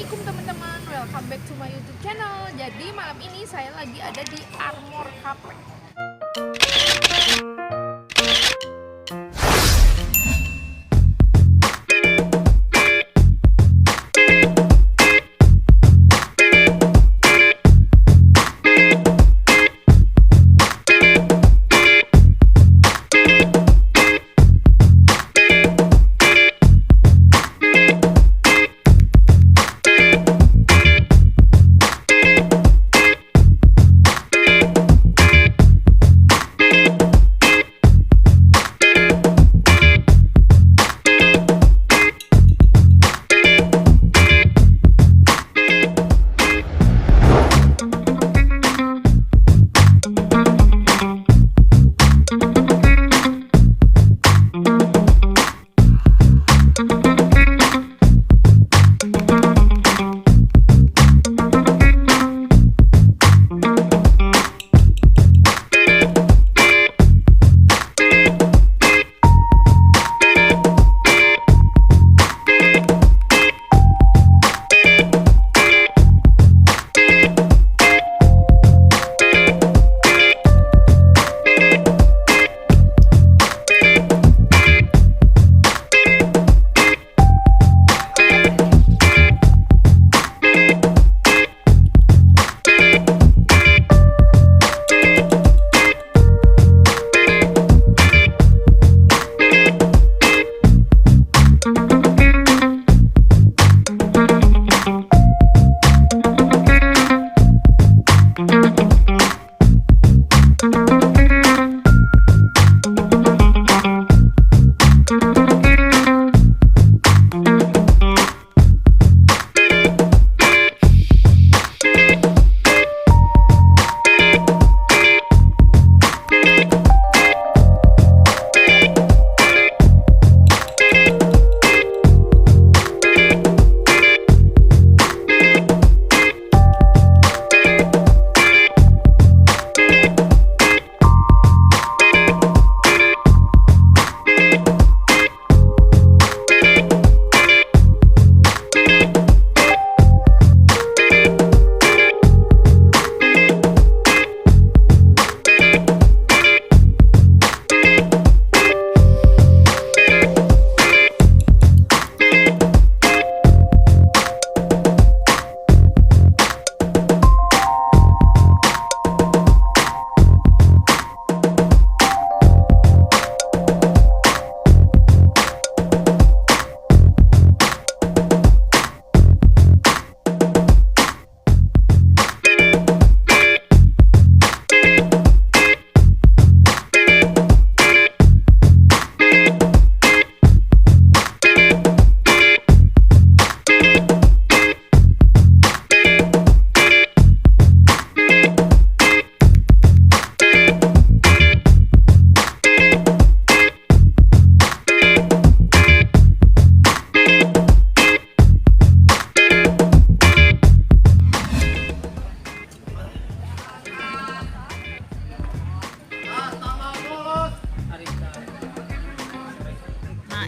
Assalamualaikum teman-teman, welcome back to my YouTube channel. Jadi malam ini saya lagi ada di Armor Cafe.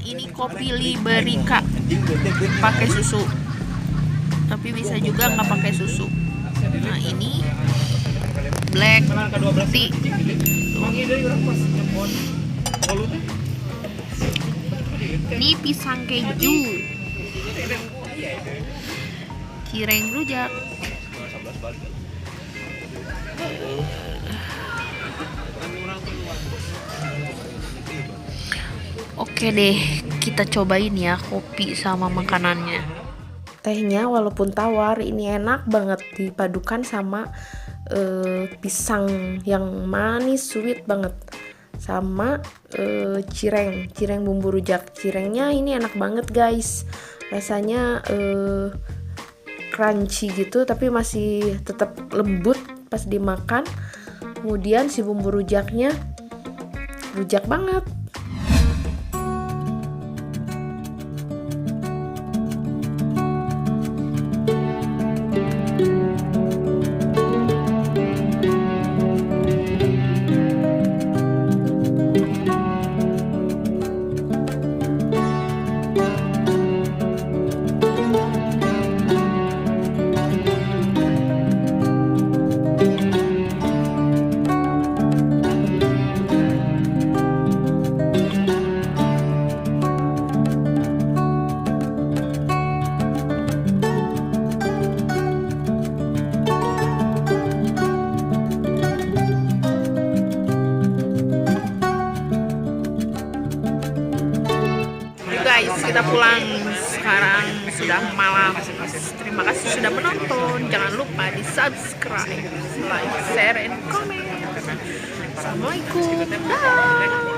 Ini kopi Liberica pakai susu, tapi bisa juga nggak pakai susu. Nah ini black tea. Ini pisang keju, cireng rujak. Oke deh, kita cobain ya kopi sama makanannya. Tehnya walaupun tawar, ini enak banget dipadukan sama pisang yang manis, sweet banget. Sama cireng bumbu rujak. Cirengnya ini enak banget guys. Rasanya crunchy gitu, tapi masih tetap lembut pas dimakan. Kemudian si bumbu rujaknya rujak banget. kita pulang. Sekarang sudah malam. Terima kasih sudah menonton. Jangan lupa di subscribe, like, share, and comment. Assalamualaikum. Dah.